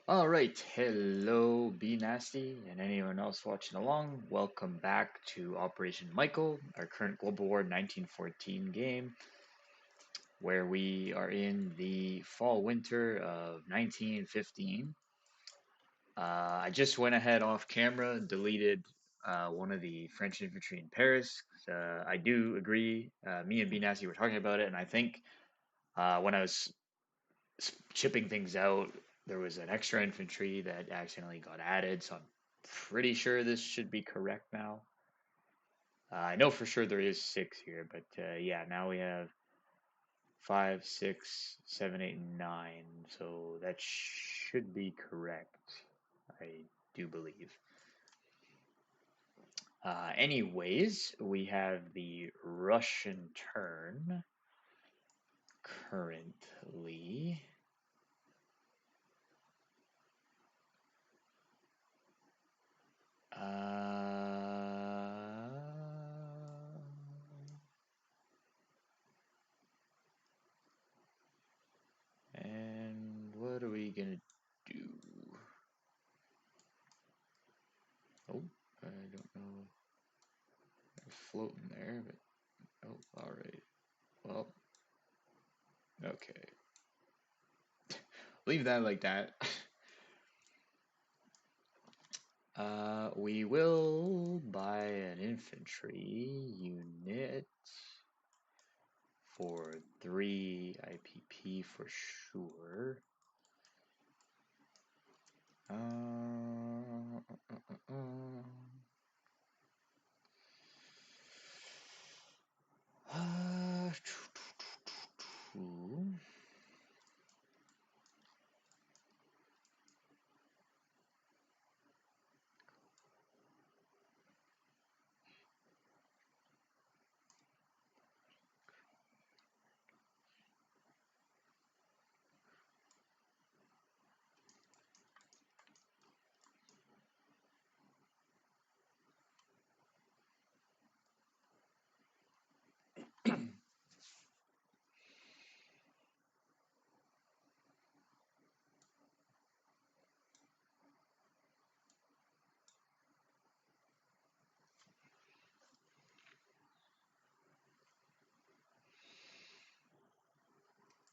All right, hello, Be Nasty, and anyone else watching along. Welcome back to Operation Michael, our current Global War 1914 game, where we are in the fall winter of 1915. I just went ahead off camera and deleted one of the French infantry in Paris. I do agree. Me and Be Nasty were talking about it, and I think when I was chipping things out, there was an extra infantry that accidentally got added, so I'm pretty sure this should be correct now. I know for sure there is six here, but yeah, now we have five, six, seven, eight, and nine, so that should be correct. I do believe. Anyways, we have the Russian turn currently. Uh, and what are we gonna do? Oh, I don't know. I'm floating there, but oh, all right. Well, okay. Leave that like that. We will buy an infantry unit for 3 IPP for sure. Uh, uh, uh, uh. Uh,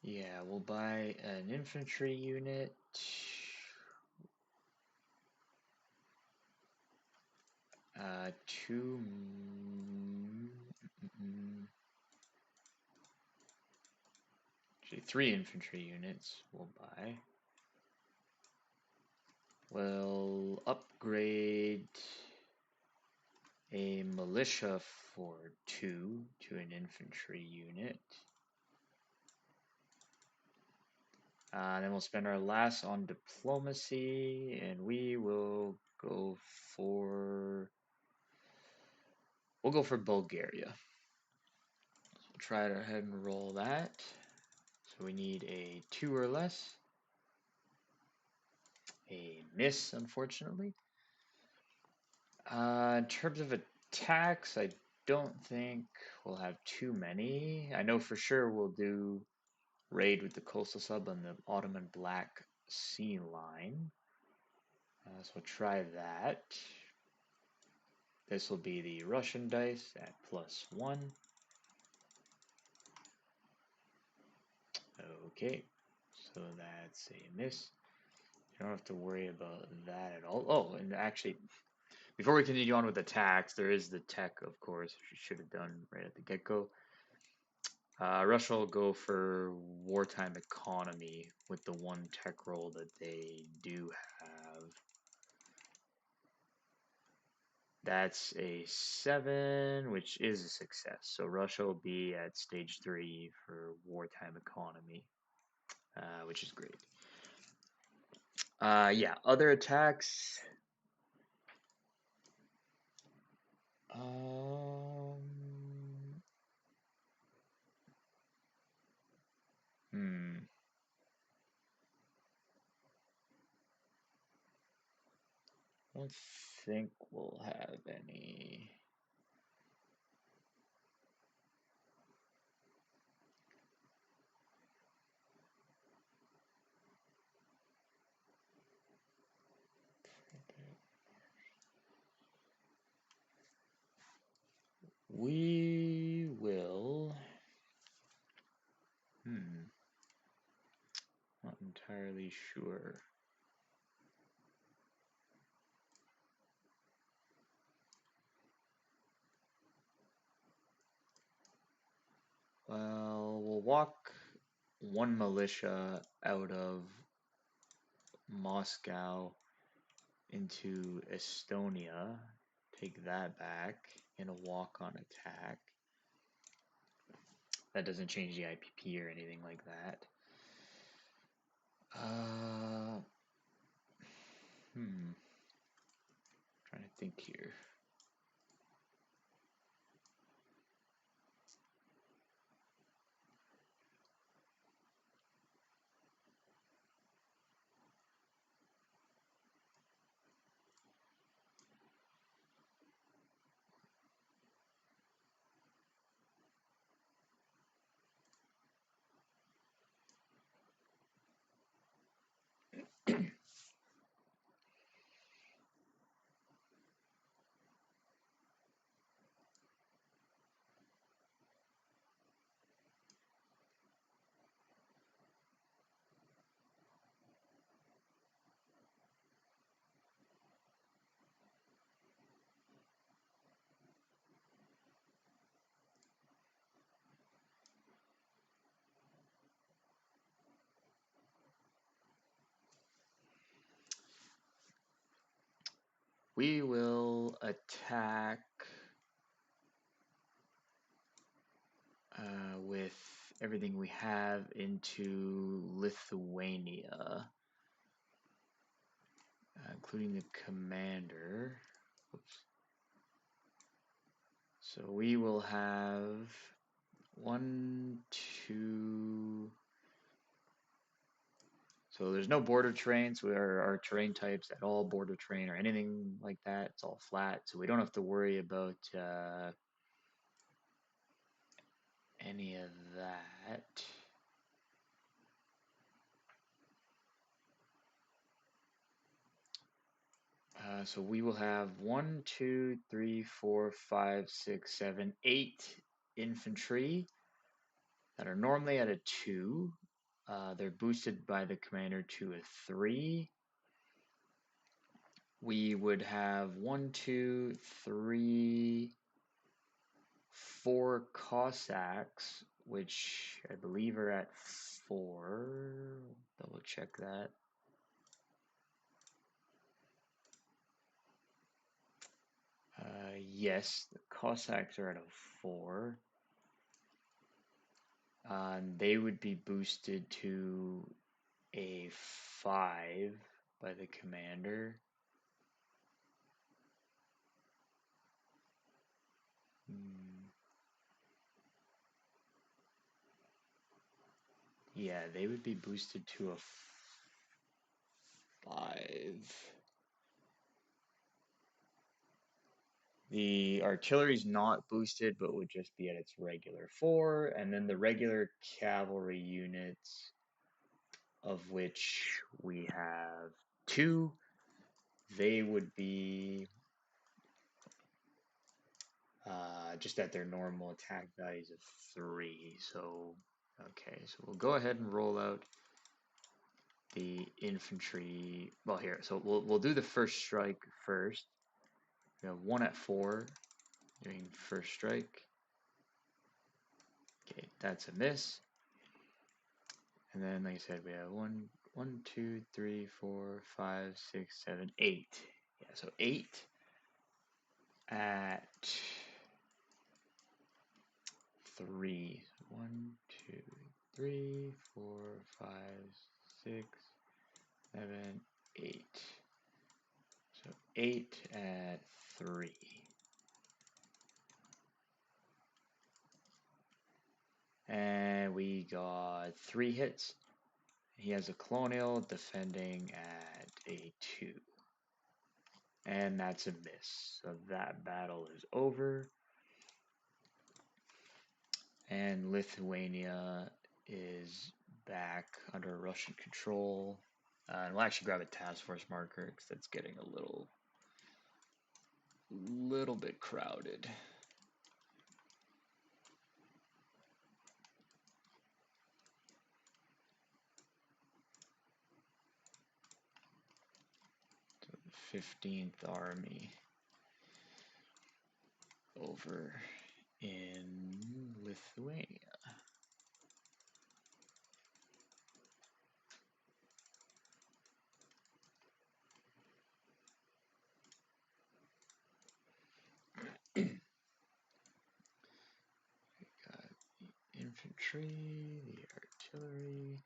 yeah, we'll buy an infantry unit. Two. Actually, 3 infantry units we'll buy. We'll upgrade a militia for 2 to an infantry unit. Then we'll spend our last on diplomacy, and we will go for Bulgaria. So we'll try to ahead and roll that. So we need a 2 or less. A miss, unfortunately. In terms of attacks, I don't think we'll have too many. I know for sure we'll do raid with the coastal sub on the Ottoman Black Sea line. So we'll try that. This will be the Russian dice at +1. Okay, so that's a miss. You don't have to worry about that at all. Oh, and actually, before we continue on with the tax, there is the tech, of course, which you should have done right at the get-go. Russia will go for wartime economy with the one tech roll that they do have. That's a 7, which is a success. So Russia will be at stage 3 for wartime economy, which is great. Yeah, other attacks. Um, hmm. I don't think we'll have any. We will. Not entirely sure. Well, we'll walk one militia out of Moscow into Estonia, take that back in a walk-on attack. That doesn't change the IPP or anything like that. Trying to think here. We will attack with everything we have into Lithuania, including the commander. Oops. So we will have 1, 2. So there's no border terrains. Our terrain types at all border terrain or anything like that. It's all flat, so we don't have to worry about any of that. So we will have 1, 2, 3, 4, 5, 6, 7, 8 infantry that are normally at a 2. They're boosted by the commander to a 3. We would have 1, 2, 3, 4 Cossacks, which I believe are at 4. Double check that. Yes, the Cossacks are at a 4. They would be boosted to a 5 by the commander. Yeah, they would be boosted to a 5. The artillery's not boosted, but would just be at its regular 4, and then the regular cavalry units, of which we have 2, they would be just at their normal attack values of 3. So, okay, so we'll go ahead and roll out the infantry. Well, here, so we'll do the first strike first. We have 1 at 4 doing first strike. Okay, that's a miss. And then, like I said, we have 1, 2, 3, 4, 5, 6, 7, 8. Yeah, so 8 at 3. 1, 2, 3, 4, 5, 6, 7, 8. So 8 at 3. And we got 3 hits. He has a colonial defending at a 2. And that's a miss. So that battle is over. And Lithuania is back under Russian control. And we'll actually grab a task force marker because that's getting a little bit crowded. 15th Army over in Lithuania. Got the infantry, the artillery.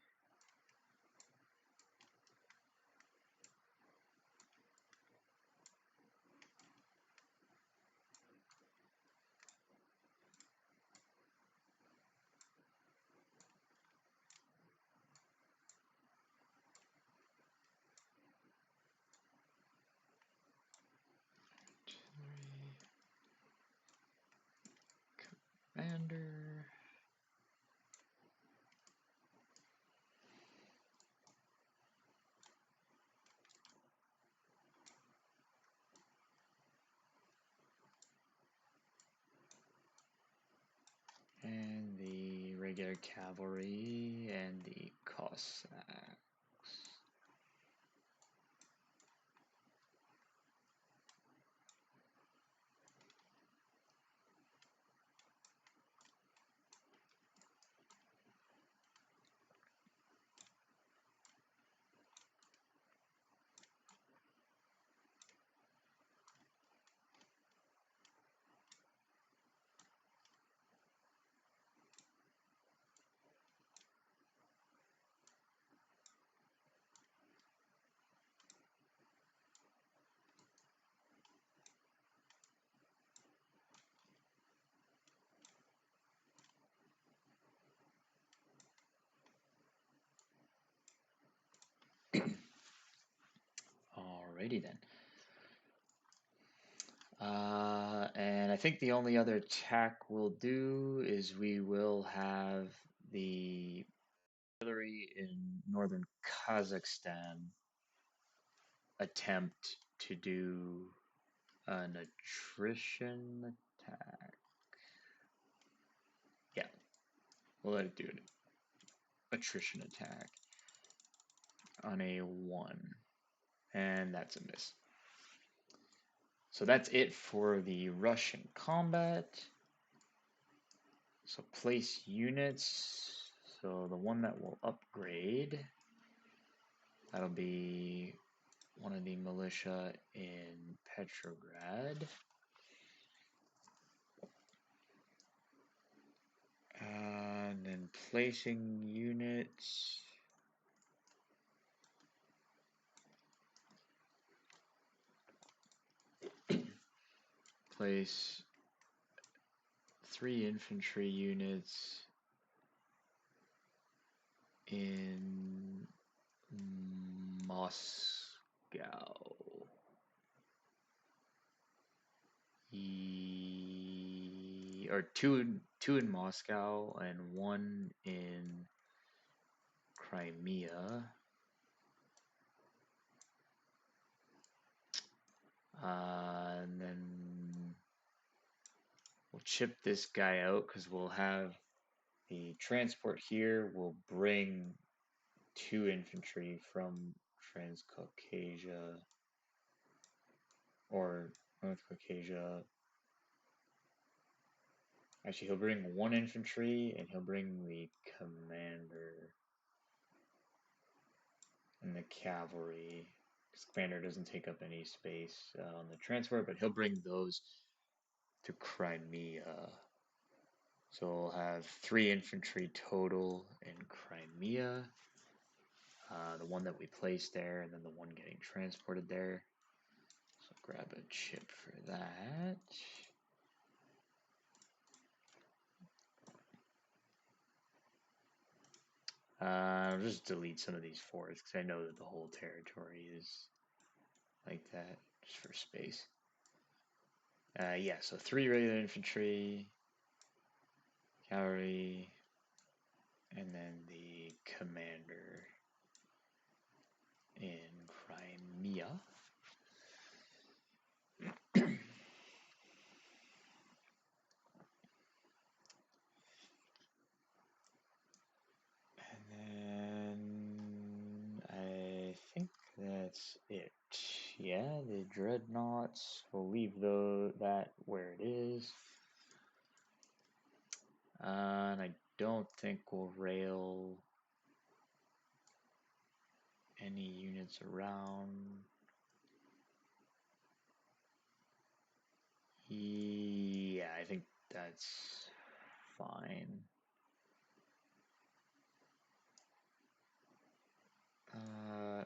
Commander. And the regular cavalry and the Cossacks. Alrighty then. And I think the only other attack we'll do is we will have the artillery in northern Kazakhstan attempt to do an attrition attack. Yeah, we'll let it do an attrition attack on a 1. And that's a miss. So that's it for the Russian combat. So place units. So the one that will upgrade, that'll be one of the militia in Petrograd. And then placing units. Place 3 infantry units in Moscow. Or two in Moscow and 1 in Crimea. And then we'll chip this guy out because we'll have the transport here. Will bring 2 infantry from Transcaucasia or North Caucasia. Actually, he'll bring 1 infantry and he'll bring the commander and the cavalry. His commander doesn't take up any space on the transport, but he'll bring those to Crimea. So we'll have 3 infantry total in Crimea. The one that we placed there, and then the one getting transported there. So grab a chip for that. I'll just delete some of these fours because I know that the whole territory is like that, just for space. Yeah, so 3 regular infantry, cavalry, and then the commander in Crimea. And then I think that's it. yeah, the dreadnoughts. We'll leave that where it is. And I don't think we'll rail any units around. Yeah, I think that's fine. Uh,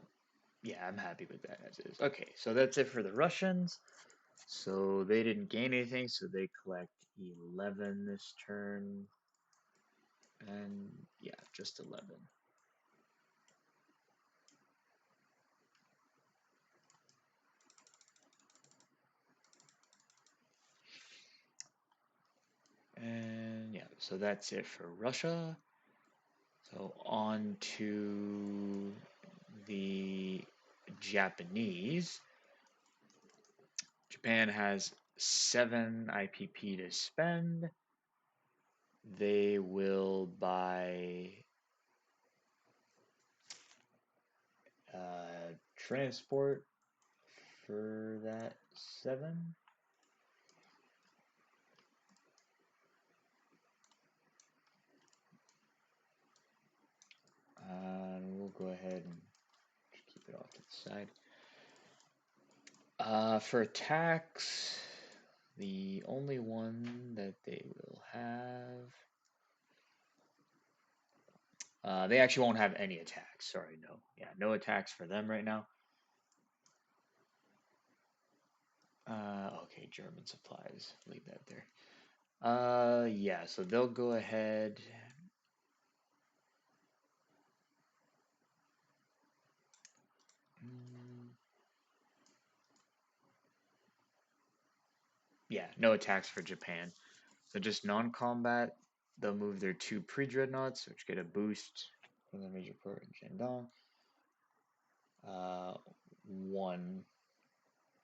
yeah, I'm happy with that as is. Okay, so that's it for the Russians. So they didn't gain anything, so they collect 11 this turn. And yeah, just 11. And yeah, so that's it for Russia. So on to the Japanese. Japan has 7 IPP to spend. They will buy transport for that 7. And we'll go ahead and keep it off to the side. For attacks, the only one that they will have. They actually won't have any attacks. Sorry, no. Yeah, no attacks for them right now. Okay, German supplies. Leave that there. Yeah, so they'll go ahead. Yeah, no attacks for Japan. So just non-combat. They'll move their 2 pre-dreadnoughts, which get a boost from the major port in Shandong. 1.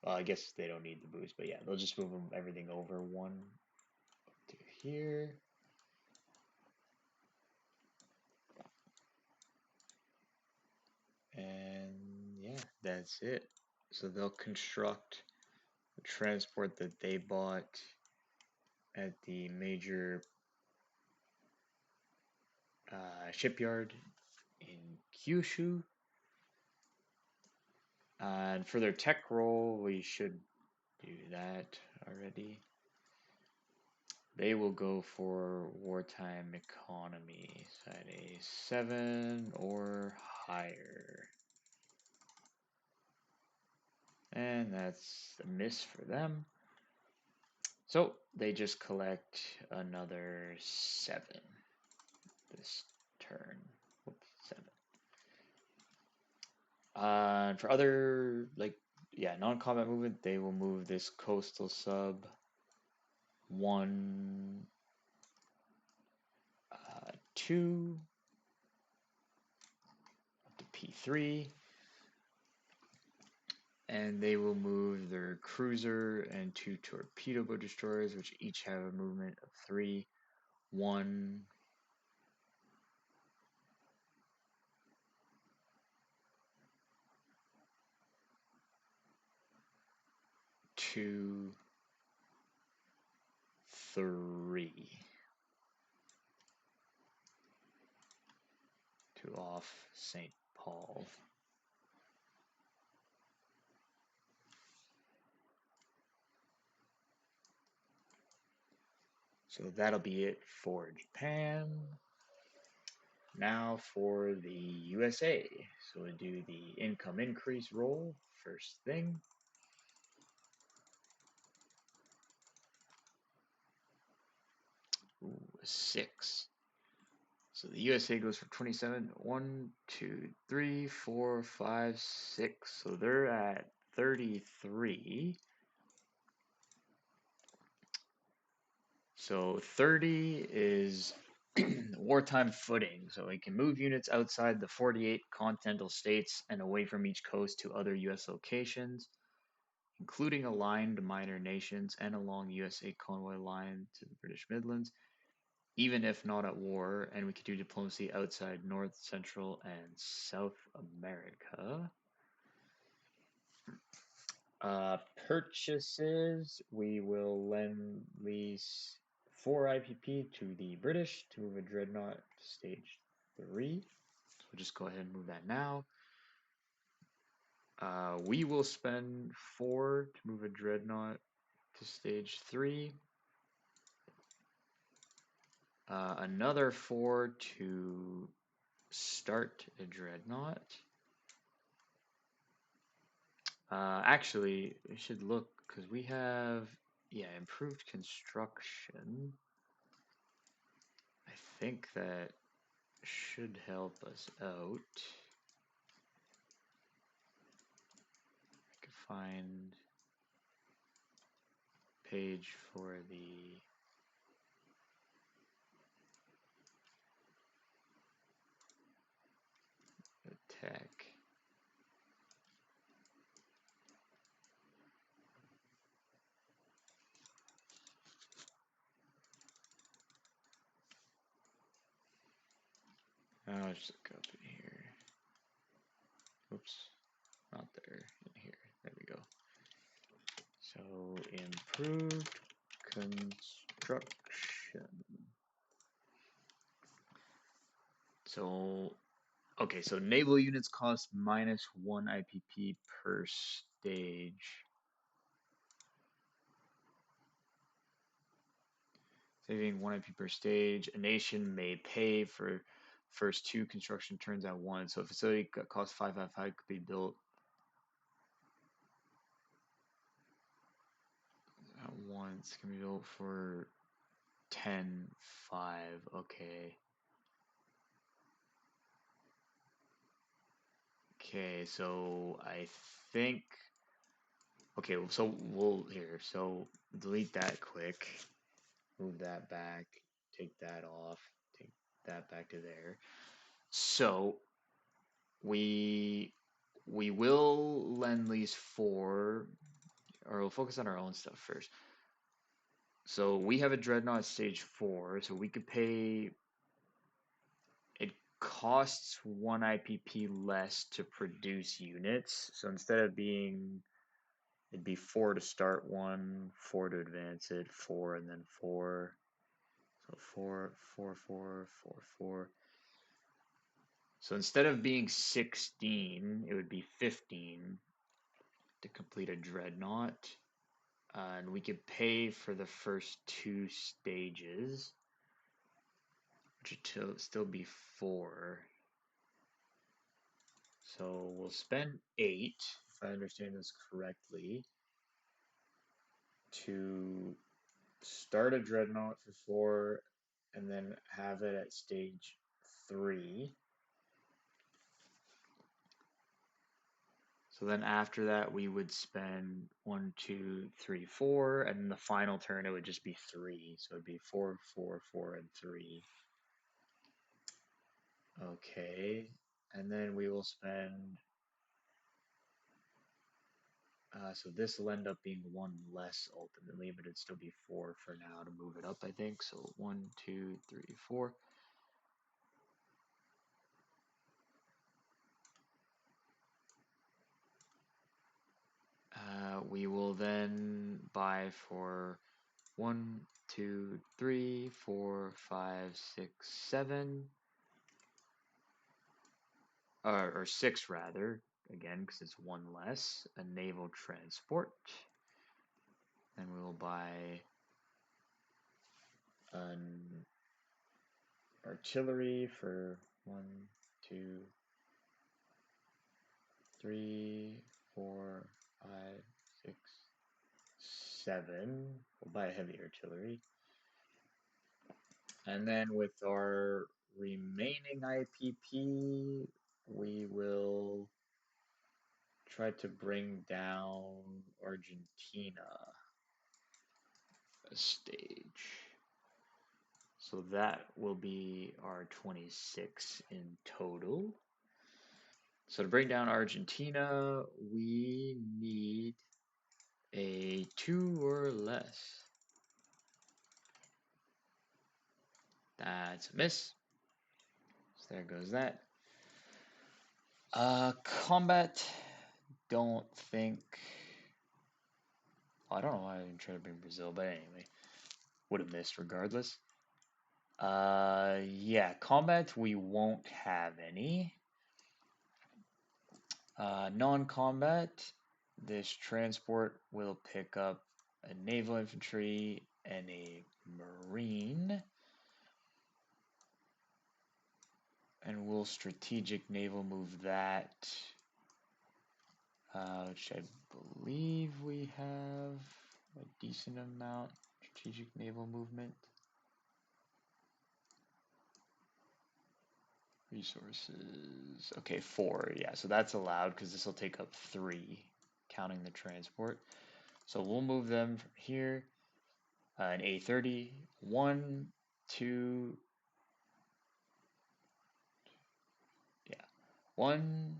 Well, I guess they don't need the boost, but yeah, they'll just move them everything over 1 to here. And yeah, that's it. So they'll construct the transport that they bought at the major shipyard in Kyushu. And for their tech roll, we should do that already. They will go for wartime economy, at a 7 or higher. And that's a miss for them. So they just collect another 7 this turn. Whoops, 7. And for other, like, yeah, non-combat movement, they will move this coastal sub 1, 2 up to P3. And they will move their cruiser and 2 torpedo boat destroyers, which each have a movement of 3. 1, 2, 3 to off St. Paul. So that'll be it for Japan. Now for the USA. So we do the income increase roll first thing. Ooh, a 6. So the USA goes for 27. 1, 2, 3, 4, 5, 6. So they're at 33. So 30 is wartime footing. So it can move units outside the 48 continental states and away from each coast to other US locations, including aligned minor nations and along USA convoy line to the British Midlands, even if not at war, and we could do diplomacy outside North, Central, and South America. Purchases, we will lend lease 4 IPP to the British to move a Dreadnought to stage 3. So we'll just go ahead and move that now. We will spend 4 to move a Dreadnought to stage 3. Another 4 to start a Dreadnought. Actually, we should look because we have, yeah, improved construction. I think that should help us out. I could find page for the tech. I'll just look up in here. Oops, not there, in here. There we go. So improved construction. So, okay, so naval units cost -1 IPP per stage. Saving 1 IP per stage. A nation may pay for first 2 construction turns at once. So a facility that costs 555 could be built at once. Can be built for 10.5. Okay. Okay, so I think. Okay, so we'll here. So delete that quick. Move that back. Take that off. Take that back to there. So we will lend lease 4, or we'll focus on our own stuff first. So we have a Dreadnought stage 4, so we could pay. It costs 1 IPP less to produce units. So instead of being, it'd be 4 to start one, 4 to advance it, 4 and then 4. So 4, 4, 4, 4, 4. So instead of being 16, it would be 15 to complete a Dreadnought. And we could pay for the first 2 stages, which would still be 4. So we'll spend 8, if I understand this correctly, to start a Dreadnought for 4 and then have it at stage 3. So then after that, we would spend 1, 2, 3, 4, and then the final turn it would just be 3. So it'd be 4, 4, 4, and 3. Okay, and then we will spend. So this will end up being 1 less ultimately, but it'd still be 4 for now to move it up, I think. So 1, 2, 3, 4. We will then buy for 1, 2, 3, 4, 5, 6, 7, or 6 rather, again, because it's 1 less, a naval transport. Then we will buy an artillery for 1, 2, 3, 4, 5, 6, 7. We'll buy a heavy artillery. And then with our remaining IPP, we will try to bring down Argentina a stage. So that will be our 26 in total. So to bring down Argentina, we need a 2 or less. That's a miss. So there goes that. Combat, don't think I don't know why I didn't try to bring Brazil, but anyway, would have missed regardless. Yeah, combat we won't have any. Non-combat, this transport will pick up a naval infantry and a marine, and we'll strategic naval move that, which I believe we have a decent amount strategic naval movement. Resources. Okay, 4. Yeah, so that's allowed because this will take up 3, counting the transport. So we'll move them from here. An A30. 1, 2. Yeah. 1,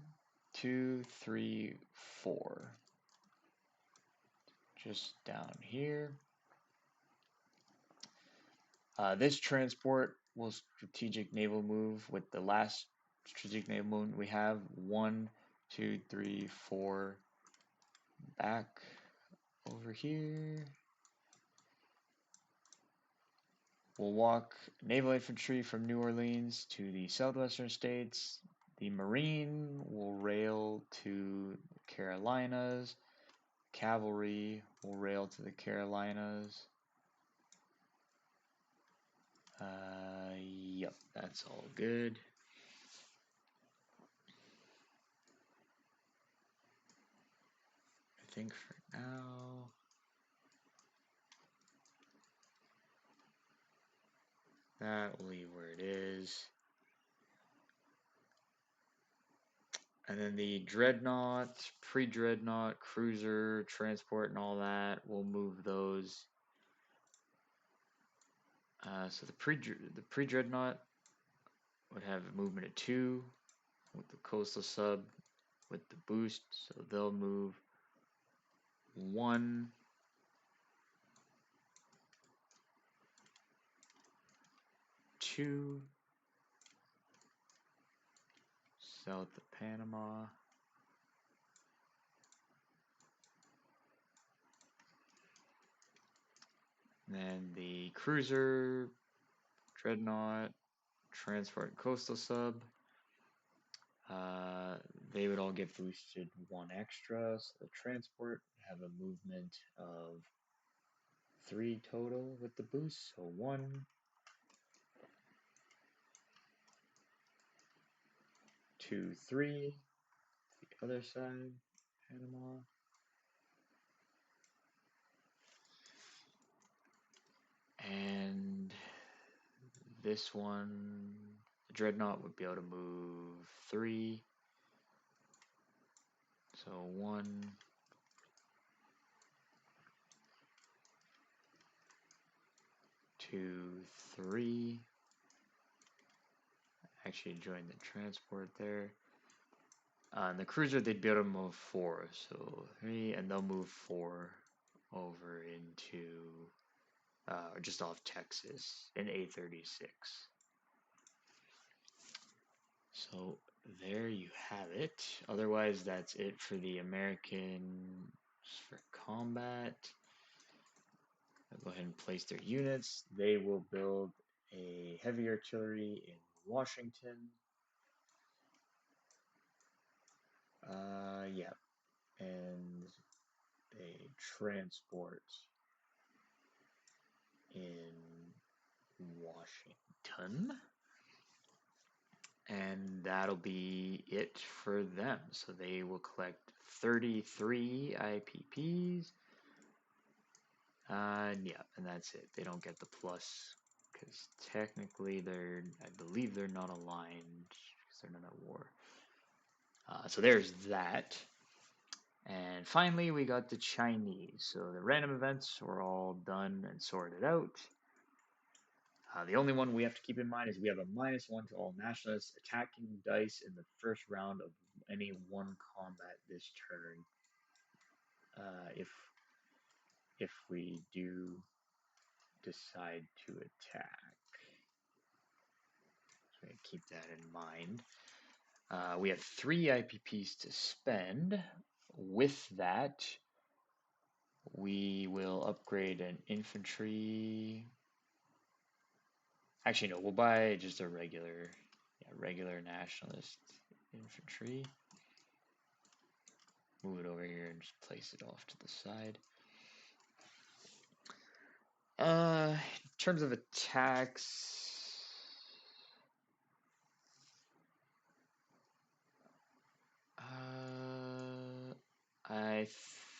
2, 3, 4. Just down here. This transport will strategic naval move with the last strategic naval movement we have. 1, 2, 3, 4. Back over here. We'll walk naval infantry from New Orleans to the southwestern states. The Marine will rail to the Carolinas. Cavalry will rail to the Carolinas. Yep, that's all good. I think for now. That will leave where it is. And then the dreadnought, pre-dreadnought, cruiser, transport, and all that, we'll move those. So the pre-dreadnought would have a movement of 2 with the coastal sub with the boost, so they'll move 1, 2, south of Panama. And then the cruiser, dreadnought, transport, and coastal sub, they would all get boosted 1 extra. So the transport have a movement of 3 total with the boost. So 1, 2, 3. The other side, Panama. And this one, the dreadnought would be able to move 3. So 1, 2, 3. Actually join the transport there. And the cruiser, they'd be able to move 4. So 3, and they'll move 4 over into just off Texas in A36. So there you have it. Otherwise, that's it for the Americans for combat. I'll go ahead and place their units. They will build a heavy artillery in Washington. Yeah, and a transport in Washington. And that'll be it for them. So they will collect 33 IPPs. Yeah, and that's it. They don't get the plus because technically I believe they're not aligned because they're not at war. So there's that. And finally, we got the Chinese. So the random events were all done and sorted out. The only one we have to keep in mind is we have a -1 to all nationalists attacking dice in the first round of any one combat this turn. If we do decide to attack, so keep that in mind. We have 3 IPPs to spend. With that, We will upgrade an infantry. Actually, no, we'll buy just a regular, yeah, regular nationalist infantry. Move it over here and just place it off to the side. In terms of attacks, I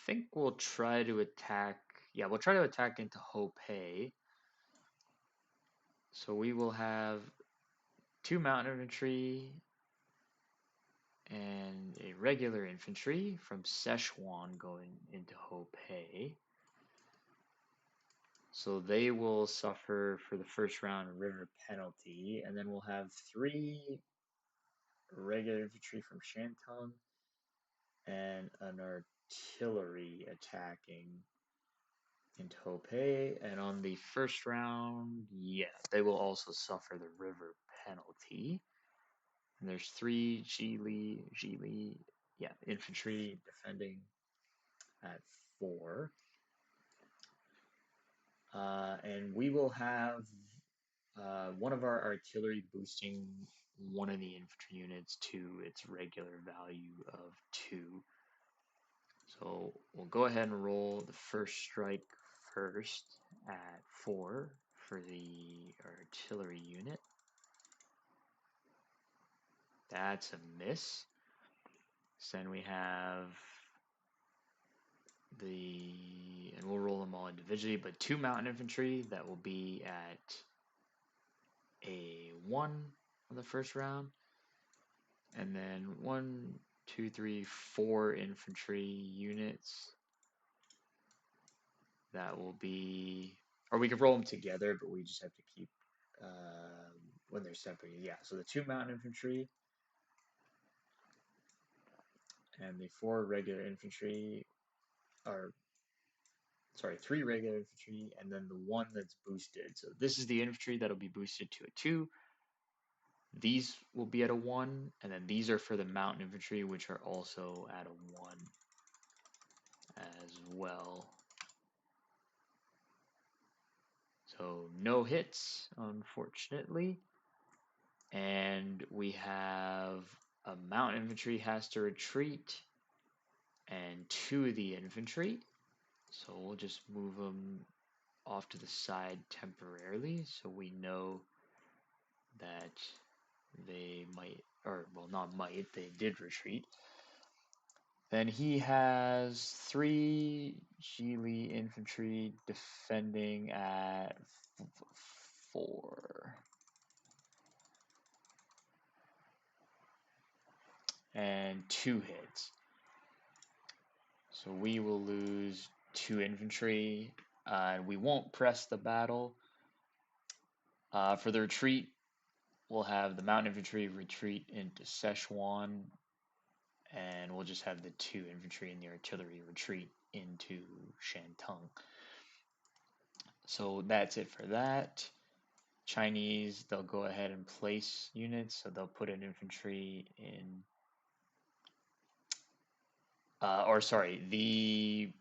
think we'll try to attack. Yeah, we'll try to attack into Hopei. So we will have two mountain infantry and a regular infantry from Szechuan going into Hopei. So they will suffer for the first round a river penalty, and then we'll have three regular infantry from Shantung and an artillery attacking into Hopei. And on the first round, yeah, they will also suffer the river penalty. And there's three Geely, yeah, infantry defending at 4. And we will have one of our artillery boosting one of the infantry units to its regular value of 2. So we'll go ahead and roll the first strike first at 4 for the artillery unit. That's a miss. So then we have and we'll roll them all individually, but 2 mountain infantry that will be at a 1 on the first round. And then 1, 2, 3, 4 infantry units that will be, or we could roll them together, but we just have to keep when they're separate. Yeah, so the 2 mountain infantry and the 4 regular infantry, or sorry, 3 regular infantry, and then the 1 that's boosted. So this is the infantry that'll be boosted to a 2. These will be at a 1, and then these are for the mountain infantry, which are also at a 1 as well. So no hits, unfortunately. And we have a mountain infantry has to retreat, and 2 of the infantry. So we'll just move them off to the side temporarily so we know that they might, or well, not might, they did retreat. Then he has 3 Geely infantry defending at 4. And 2 hits. So we will lose 2 infantry. We won't press the battle. For the retreat, we'll have the mountain infantry retreat into Szechuan, and we'll just have the 2 infantry and the artillery retreat into Shantung. So that's it for that. Chinese, they'll go ahead and place units, so they'll put an infantry in, or sorry, the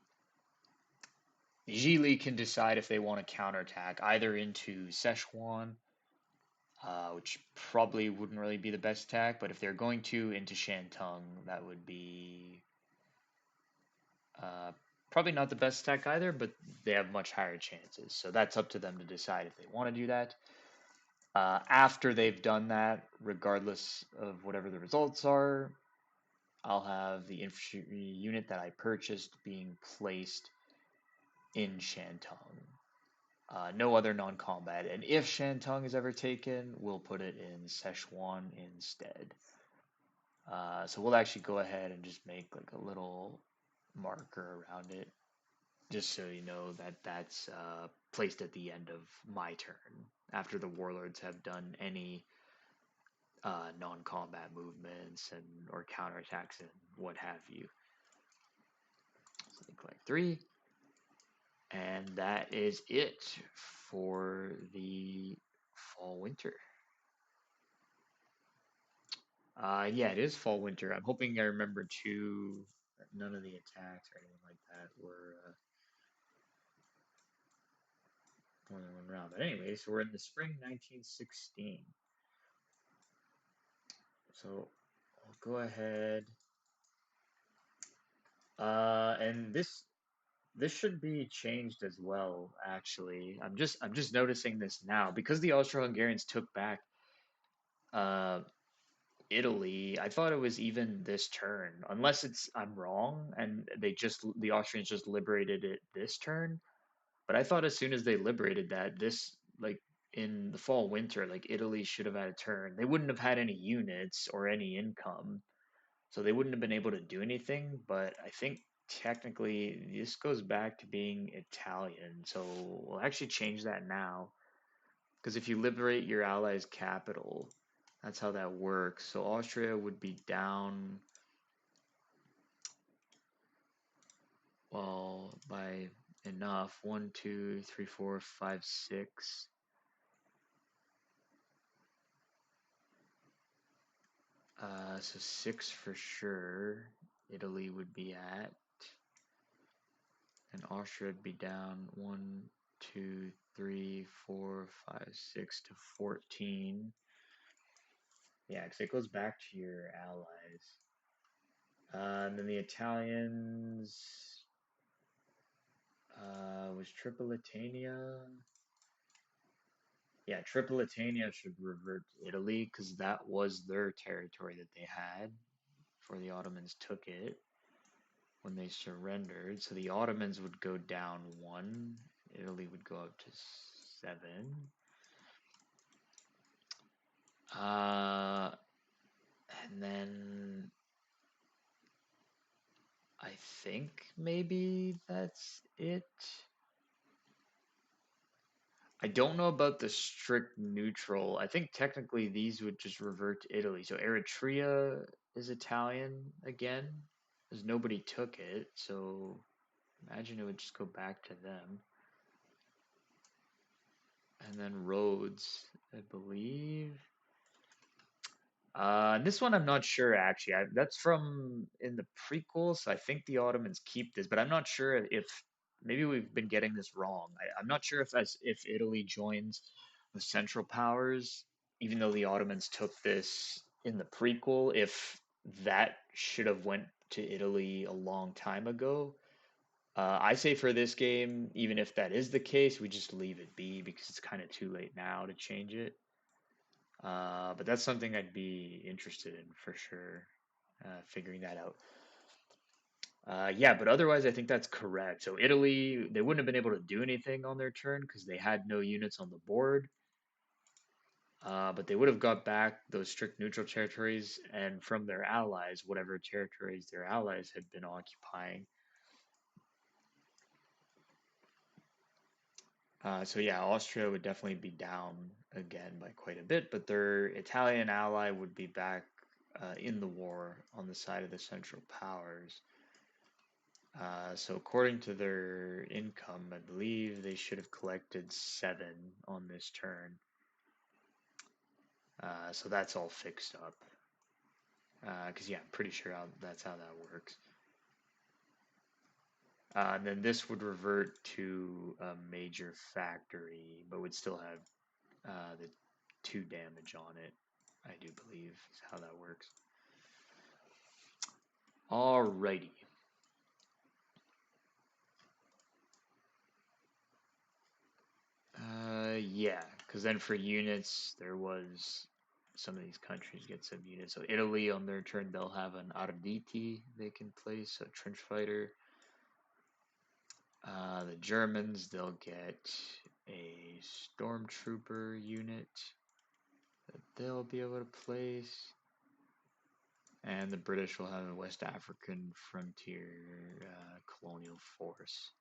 Geely can decide if they want to counterattack either into Szechuan, which probably wouldn't really be the best attack, but if they're going to into Shantung, that would be probably not the best attack either, but they have much higher chances. So that's up to them to decide if they want to do that. After they've done that, regardless of whatever the results are, I'll have the infantry unit that I purchased being placed in Shantung. No other non-combat. And if Shantung is ever taken, we'll put it in Szechuan instead. So we'll actually go ahead and just make like a little marker around it, just so you know that that's placed at the end of my turn, after the warlords have done any non-combat movements and or counterattacks and what have you. So collect 3. And that is it for the fall winter. Yeah, it is fall winter. I'm hoping I remember to none of the attacks or anything like that were more than one round. But anyway, so we're in the spring 1916. So I'll go ahead. And this should be changed as well, actually. I'm just noticing this now because the Austro-Hungarians took back uh Italy. I thought it was even this turn, unless it's I'm wrong and the Austrians just liberated it this turn. But I thought as soon as they liberated that, this like in the fall winter, like Italy should have had a turn. They wouldn't have had any units or any income, so they wouldn't have been able to do anything. But I think technically this goes back to being Italian. So we'll actually change that now. Because if you liberate your ally's capital, that's how that works. So Austria would be down, well, by enough. One, two, three, four, five, six. So six for sure. Italy would be at, and Austria would be down one, two, three, four, five, six to 14. Yeah, because it goes back to your allies. And then the Italians was Tripolitania. Yeah, Tripolitania should revert to Italy because that was their territory that they had before the Ottomans took it when they surrendered. So the Ottomans would go down one, Italy would go up to seven. Uh, and then I think maybe that's it. I don't know about the strict neutral. I think technically these would just revert to Italy. So Eritrea is Italian again, because nobody took it. So imagine it would just go back to them. And then Rhodes, I believe. This one I'm not sure actually. That's from in the prequel, so I think the Ottomans keep this, but I'm not sure if maybe we've been getting this wrong. I'm not sure if Italy joins the Central Powers, even though the Ottomans took this in the prequel, if that should have went to Italy a long time ago. I say for this game, even if that is the case, we just leave it be because it's kind of too late now to change it. But that's something I'd be interested in for sure, figuring that out. Yeah, but otherwise, I think that's correct. So Italy, they wouldn't have been able to do anything on their turn because they had no units on the board. But they would have got back those strict neutral territories and from their allies, whatever territories their allies had been occupying. So yeah, Austria would definitely be down again by quite a bit, but their Italian ally would be back in the war on the side of the Central Powers. So according to their income, I believe they should have collected seven on this turn. So that's all fixed up. Because yeah, I'm pretty sure that's how that works. And then this would revert to a major factory, but would still have the two damage on it. I do believe is how that works. Alrighty. Yeah, because then for units, there was some of these countries get some units. So Italy, on their turn, they'll have an Arditi they can place, a trench fighter. The Germans, they'll get a stormtrooper unit that they'll be able to place. And the British will have a West African frontier colonial force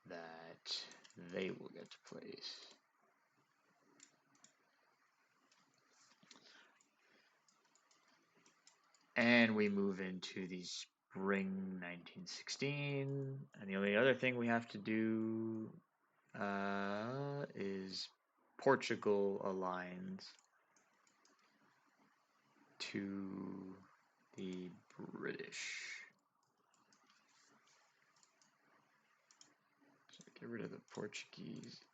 that they will get to place. And we move into the spring 1916. And the only other thing we have to do is Portugal aligns to the British. So get rid of the Portuguese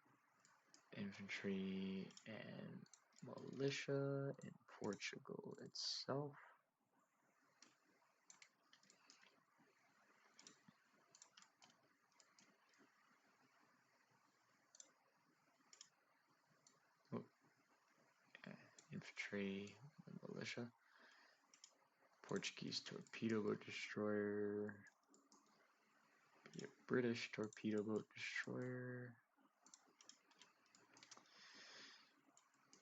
infantry and militia in Portugal itself. Oh, infantry and militia. Portuguese torpedo boat destroyer. Be a British torpedo boat destroyer.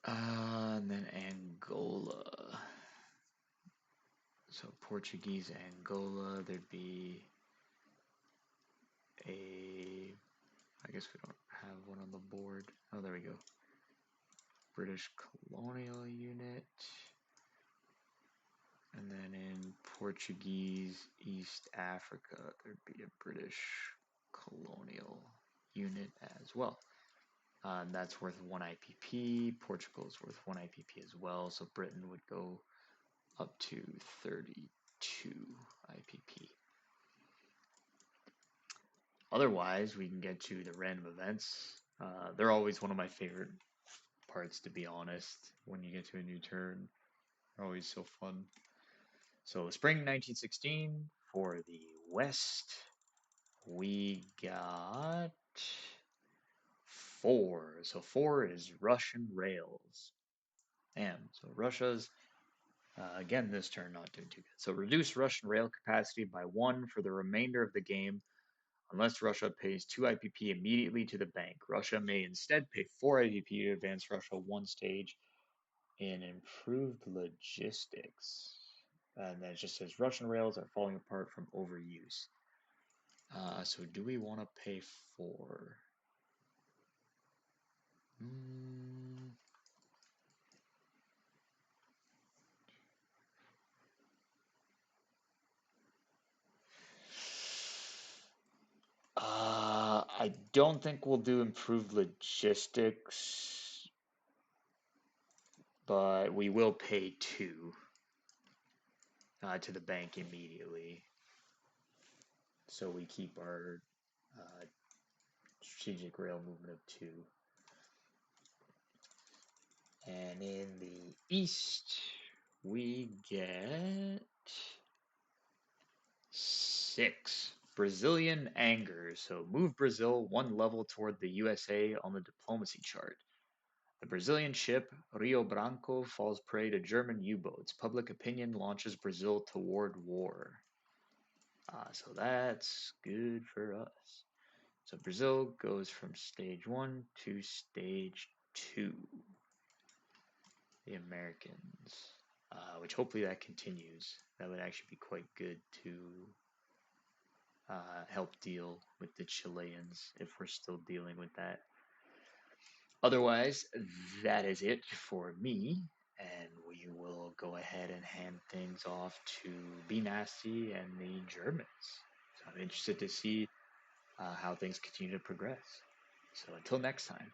And then Angola. So Portuguese Angola, there'd be I guess we don't have one on the board. Oh, there we go. British colonial unit. And then in Portuguese East Africa, there'd be a British colonial unit as well. And that's worth 1 IPP. Portugal's worth 1 IPP as well. So Britain would go up to 32 IPP. Otherwise, we can get to the random events. They're always one of my favorite parts, to be honest, when you get to a new turn. They're always so fun. So, spring 1916 for the West, we got 4. So, 4 is Russian rails. Damn. So, Russia's, again, this turn not doing too good. So, reduce Russian rail capacity by 1 for the remainder of the game. Unless Russia pays 2 IPP immediately to the bank, Russia may instead pay 4 IPP to advance Russia 1 stage in improved logistics. And then it just says Russian rails are falling apart from overuse. So do we want to pay 4? I don't think we'll do improved logistics, but we will pay 2 to the bank immediately. So we keep our strategic rail movement of 2. And in the east, we get 6. Brazilian anger. So move Brazil 1 level toward the USA on the diplomacy chart. The Brazilian ship Rio Branco falls prey to German U-boats. Public opinion launches Brazil toward war. So that's good for us. So Brazil goes from stage 1 to stage 2. The Americans, which hopefully that continues. That would actually be quite good to help deal with the Chileans if we're still dealing with that. Otherwise, that is it for me, and we will go ahead and hand things off to Be Nasty and the Germans. So I'm interested to see how things continue to progress. So until next time.